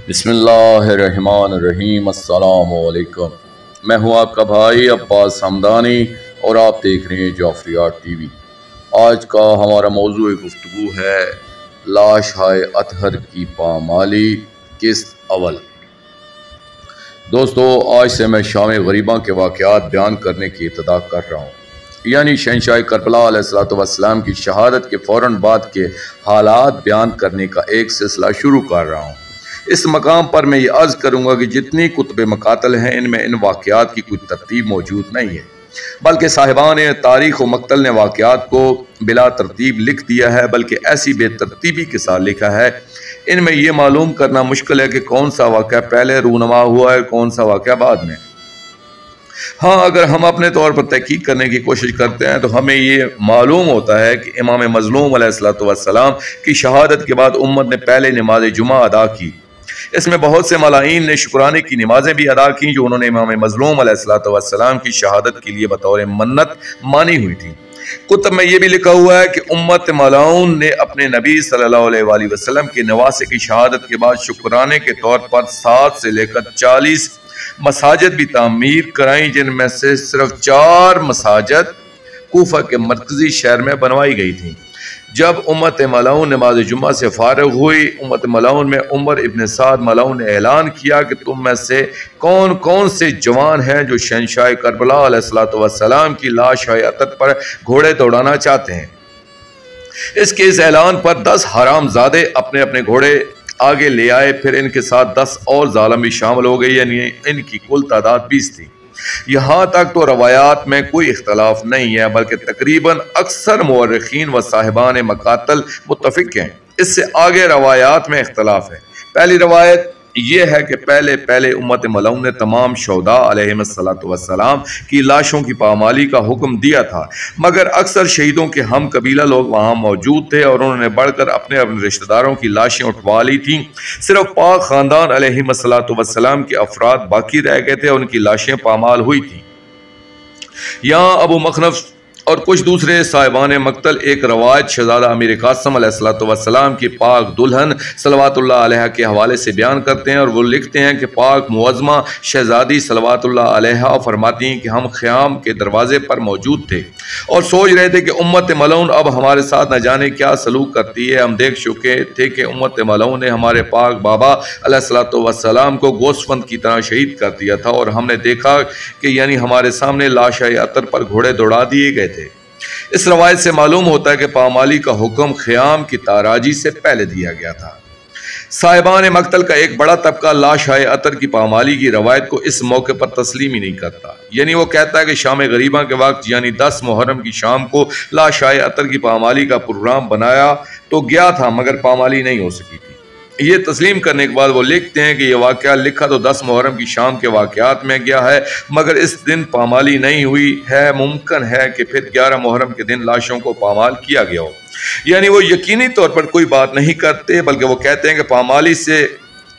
بسم اللہ الرحمن الرحیم۔ السلام علیکم، میں ہوں آپ کا بھائی عباس حمدانی اور آپ دیکھ رہے ہیں جعفریات ٹی وی۔ آج کا ہمارا موضوع گفتگو ہے لاش ہائے اطہر کی پامالی قسط اول۔ دوستو، آج سے میں شام غریباں کے واقعات بیان کرنے کی ابتدا کر رہا ہوں، یعنی شہنشاہ کربلا علیہ السلام کی شہادت کے فوراً بعد کے حالات بیان کرنے کا ایک سلسلہ شروع کر رہا ہوں۔ اس مقام پر میں یہ عرض کروں گا کہ جتنی کتب مقاتل ہیں ان میں ان واقعات کی کوئی ترتیب موجود نہیں ہے، بلکہ صاحبان تاریخ و مقتل نے واقعات کو بلا ترتیب لکھ دیا ہے، بلکہ ایسی بے ترتیبی کے ساتھ لکھا ہے ان میں یہ معلوم کرنا مشکل ہے کہ کون سا واقعہ پہلے رونما ہوا ہے کون سا واقعہ بعد میں۔ ہاں، اگر ہم اپنے طور پر تحقیق کرنے کی کوشش کرتے ہیں تو ہمیں یہ معلوم ہوتا ہے کہ امام مظلوم علیہ السلام کی شہادت کے بعد امت نے پہلے نماز جمعہ ادا کی۔ اس میں بہت سے ملائین نے شکرانے کی نمازیں بھی ادا کی جو انہوں نے امام مظلوم علیہ السلام کی شہادت کے لیے بطور منت مانی ہوئی تھی۔ کتب میں یہ بھی لکھا ہوا ہے کہ امت ملعون نے اپنے نبی صلی اللہ علیہ وآلہ وسلم کے نواسے کی شہادت کے بعد شکرانے کے طور پر 7 سے لے کر 40 مساجد بھی تعمیر کرائیں، جن میں سے صرف 4 مساجد کوفہ کے مرکزی شہر میں بنوائی گئی تھیں۔ جب امت ملعون نماز جمعہ سے فارغ ہوئی، امت ملعون میں عمر ابن سعد ملعون نے اعلان کیا کہ تم میں سے کون کون سے جوان ہیں جو شہنشاہ کربلا علیہ السلام کی لاش ہائے اطہر پر گھوڑے دوڑانا چاہتے ہیں۔ اس اعلان پر 10 حرام زادے اپنے اپنے گھوڑے آگے لے آئے، پھر ان کے ساتھ 10 اور ظالم بھی شامل ہو گئے، یعنی ان کی کل تعداد 20 تھی۔ یہاں تک تو روایات میں کوئی اختلاف نہیں ہے، بلکہ تقریباً اکثر مورخین و صاحبان مقاتل متفق ہیں۔ اس سے آگے روایات میں اختلاف ہے۔ پہلی روایت یہ ہے کہ پہلے امت ملعون نے تمام شہداء علیہ السلام کی لاشوں کی پامالی کا حکم دیا تھا، مگر اکثر شہیدوں کے ہم قبیلہ لوگ وہاں موجود تھے اور انہوں نے بڑھ کر اپنے رشتہ داروں کی لاشیں اٹھوا لی تھیں۔ صرف پاک خاندان علیہ السلام کے افراد باقی رہ گئے تھے، ان کی لاشیں پامال ہوئی تھیں۔ یہاں ابو مخنف اور کچھ دوسرے صاحبان مقتل ایک روایت شہزادہ امیر قاسم علیہ السلام کی پاک دلہن صلوات اللہ علیہ کے حوالے سے بیان کرتے ہیں، اور وہ لکھتے ہیں کہ پاک معظمہ شہزادی صلوات اللہ علیہ فرماتی ہیں کہ ہم خیام کے دروازے پر موجود تھے اور سوچ رہے تھے کہ امت ملعون اب ہمارے ساتھ نہ جانے کیا سلوک کرتی ہے۔ ہم دیکھ چکے تھے کہ امت ملعون نے ہمارے پاک بابا علیہ السلام کو گوسفند کی طرح شہید کر دیا تھا، اور ہم نے دیکھا کہ یعنی ہمارے سامنے لاش اطہر پر گھوڑے دوڑا دیے گئے تھے۔ اس روایت سے معلوم ہوتا ہے کہ پامالی کا حکم خیام کی تاراجی سے پہلے دیا گیا تھا۔ صاحبان مقتل کا ایک بڑا طبقہ لاش اطہر کی پامالی کی روایت کو اس موقع پر تسلیم ہی نہیں کرتا، یعنی وہ کہتا ہے کہ شام غریباں کے وقت یعنی 10 محرم کی شام کو لاش اطہر کی پامالی کا پروگرام بنایا تو گیا تھا، مگر پامالی نہیں ہو سکی تھی۔ یہ تسلیم کرنے کے بعد وہ لکھتے ہیں کہ یہ واقعہ لکھا تو 10 محرم کی شام کے واقعات میں گیا ہے، مگر اس دن پامالی نہیں ہوئی ہے۔ ممکن ہے کہ پھر 11 محرم کے دن لاشوں کو پامال کیا گیا ہو، یعنی وہ یقینی طور پر کوئی بات نہیں کرتے، بلکہ وہ کہتے ہیں کہ پامالی سے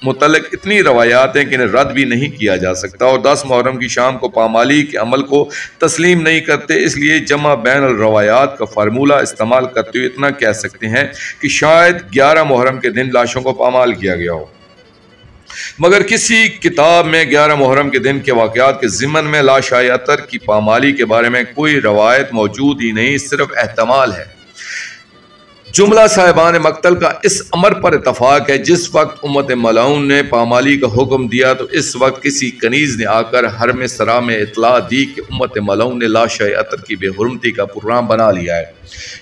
متعلق اتنی روایات ہیں کہ انہیں رد بھی نہیں کیا جا سکتا، اور 10 محرم کی شام کو پامالی کے عمل کو تسلیم نہیں کرتے۔ اس لیے جمع بین الروایات کا فارمولہ استعمال کرتے ہوئے اتنا کہہ سکتے ہیں کہ شاید 11 محرم کے دن لاشوں کو پامال کیا گیا ہو، مگر کسی کتاب میں 11 محرم کے دن کے واقعات کے ضمن میں لاش اطہر کی پامالی کے بارے میں کوئی روایت موجود ہی نہیں، صرف احتمال ہے۔ جملہ صاحبان مقتل کا اس امر پر اتفاق ہے، جس وقت امت ملعون نے پامالی کا حکم دیا تو اس وقت کسی کنیز نے آ کر حرم سرا میں اطلاع دی کہ امت ملعون نے لاش اطہر کی بے حرمتی کا پروگرام بنا لیا ہے۔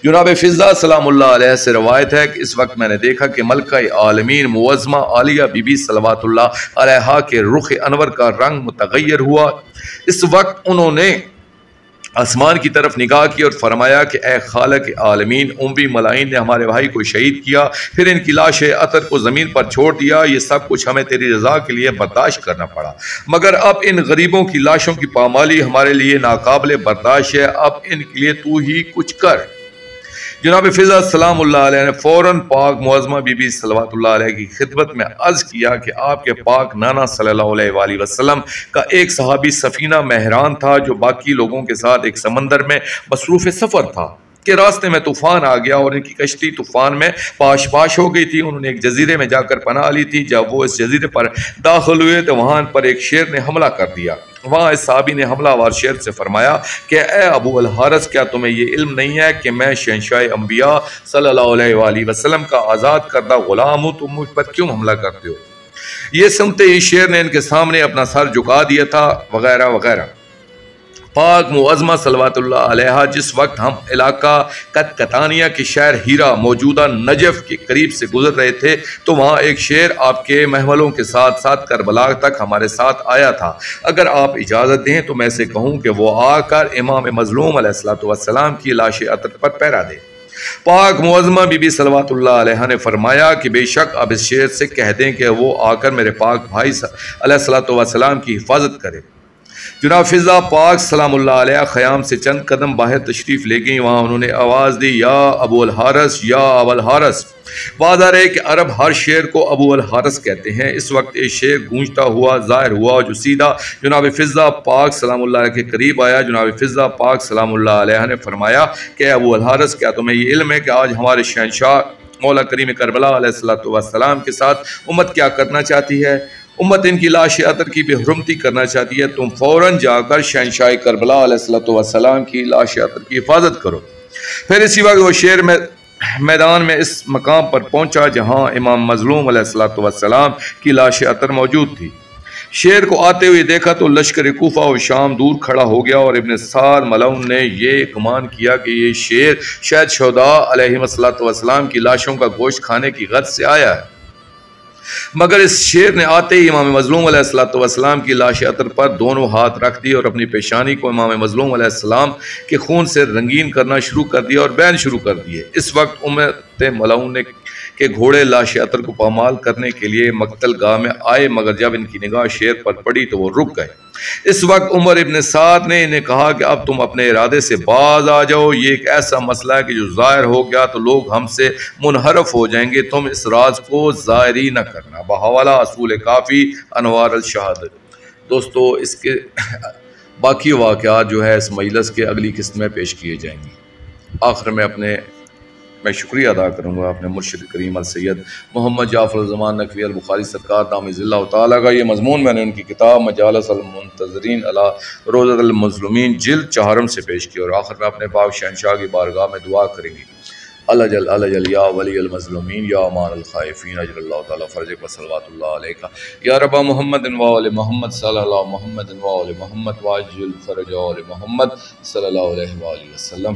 جناب فضہ سلام اللہ علیہ سے روایت ہے کہ اس وقت میں نے دیکھا کہ ملکہ عالمین معظمہ عالیہ بی بی صلوات اللہ علیہ کے رخ انور کا رنگ متغیر ہوا۔ اس وقت انہوں نے آسمان کی طرف نگاہ کی اور فرمایا کہ اے خالق عالمین، اموی ملائین نے ہمارے بھائی کو شہید کیا، پھر ان کی لاش اطہر کو زمین پر چھوڑ دیا، یہ سب کچھ ہمیں تیری رضا کے لیے برداشت کرنا پڑا، مگر اب ان غریبوں کی لاشوں کی پامالی ہمارے لیے ناقابل برداشت ہے، اب ان کے لیے تو ہی کچھ کر۔ جناب فضہ سلام اللہ علیہ نے فوراً پاک معظمہ بی بی صلوات اللہ علیہ کی خدمت میں عرض کیا کہ آپ کے پاک نانا صلی اللہ علیہ وآلہ وسلم کا ایک صحابی سفینہ مہران تھا جو باقی لوگوں کے ساتھ ایک سمندر میں مصروف سفر تھا۔ کہ راستے میں طوفان آ گیا اور ان کی کشتی طوفان میں پاش پاش ہو گئی تھی۔ انہوں نے ایک جزیرے میں جا کر پناہ لی تھی۔ جب وہ اس جزیرے پر داخل ہوئے تو وہاں پر ایک شیر نے حملہ کر دیا۔ وہاں اس صحابی نے حملہ آور شیر سے فرمایا کہ اے ابو الحارث، کیا تمہیں یہ علم نہیں ہے کہ میں شہنشاہ انبیاء صلی اللہ علیہ وآلہ وسلم کا آزاد کردہ غلام ہوں، تم مجھ پر کیوں حملہ کرتے ہو؟ یہ سنتے ہی شیر نے ان کے سامنے اپنا سر جھکا دیا تھا وغیرہ وغیرہ۔ پاک معظمہ صلوات اللہ علیہ جس وقت ہم علاقہ قطقطانیہ کے شہر ہیرا موجودہ نجف کے قریب سے گزر رہے تھے تو وہاں ایک شیر آپ کے محملوں کے ساتھ ساتھ کربلا تک ہمارے ساتھ آیا تھا۔ اگر آپ اجازت دیں تو میں سے کہوں کہ وہ آ کر امام مظلوم علیہ السلام کی لاش عطر پر پہرا دے۔ پاک معظمہ بی بی صلوات اللہ علیہ نے فرمایا کہ بے شک اب اس شیر سے کہہ دیں کہ وہ آ کر میرے پاک بھائی علیہ السلام کی حفاظت کرے۔ جناب فضہ پاک سلام اللہ علیہ خیام سے چند قدم باہر تشریف لے گئیں۔ وہاں انہوں نے آواز دی، یا ابو الحارث، یا ابو الحارث۔ واضح ہے کہ عرب ہر شیر کو ابو الحارث کہتے ہیں۔ اس وقت ایک شیر گونجتا ہوا ظاہر ہوا جو سیدھا جناب فضہ پاک سلام اللہ علیہ کے قریب آیا۔ جناب فضہ پاک سلام اللہ علیہ نے فرمایا کہ ابو الحارث، کیا تمہیں یہ علم ہے کہ آج ہمارے شہنشاہ مولا کریم کربلا علیہ السلام کے ساتھ امت کیا کرنا چاہتی ہے؟ امت ان کی لاش عطر کی بے حرمتی کرنا چاہتی ہے۔ تم فوراً جا کر شہنشاہ کربلا علیہ السلام کی لاش عطر کی حفاظت کرو۔ پھر اسی وقت وہ شیر میدان میں اس مقام پر پہنچا جہاں امام مظلوم علیہ السلام کی لاش عطر موجود تھی۔ شیر کو آتے ہوئے دیکھا تو لشکر کوفہ و شام دور کھڑا ہو گیا اور ابن سعد ملعون نے یہ گمان کیا کہ یہ شیر شاید شہداء علیہ السلام کی لاشوں کا گوشت کھانے کی غرض سے آیا ہے، مگر اس شیر نے آتے ہی امام مظلوم علیہ السلام کی لاش عطر پر دونوں ہاتھ رکھ دی اور اپنی پیشانی کو امام مظلوم علیہ السلام کے خون سے رنگین کرنا شروع کر دیا اور بین شروع کر دیے۔ اس وقت امت ملعون کے گھوڑے لاش عطر کو پامال کرنے کے لیے مقتل گاہ میں آئے، مگر جب ان کی نگاہ شیر پر پڑی تو وہ رک گئے۔ اس وقت عمر ابن سعد نے انہیں کہا کہ اب تم اپنے ارادے سے باز آ جاؤ، یہ ایک ایسا مسئلہ ہے کہ جو ظاہر ہو گیا تو لوگ ہم سے منحرف ہو جائیں گے، تم اس راز کو ظاہر ہی نہ کرنا۔ بحوالہ اصول کافی انوار الشہادت۔ دوستو اس کے باقی واقعات جو ہے اس مجلس کے اگلی قسط میں پیش کیے جائیں گے۔ آخر میں شکریہ ادا کروں گا اپنے مرشد کریم السید محمد جعفر الزمان نقوی البخاری سرکار دامِ اللہ تعالیٰ کا۔ یہ مضمون میں نے ان کی کتاب مجالس المنتظرین علی روضۃ المظلومین جلد 4 سے پیش کیا، اور آخر میں اپنے پاک شہنشاہ کی بارگاہ میں دعا کریں گے، الجل یا ولی المظلومین یا امان الخائفین اجر اللہ تعالیٰ فرجک و صلوات اللہ علیہ یا رب محمد و آل محمد صلی اللہ محمد و آل محمد واجل فرج آل محمد صلی اللہ علیہ وآلہ وسلم۔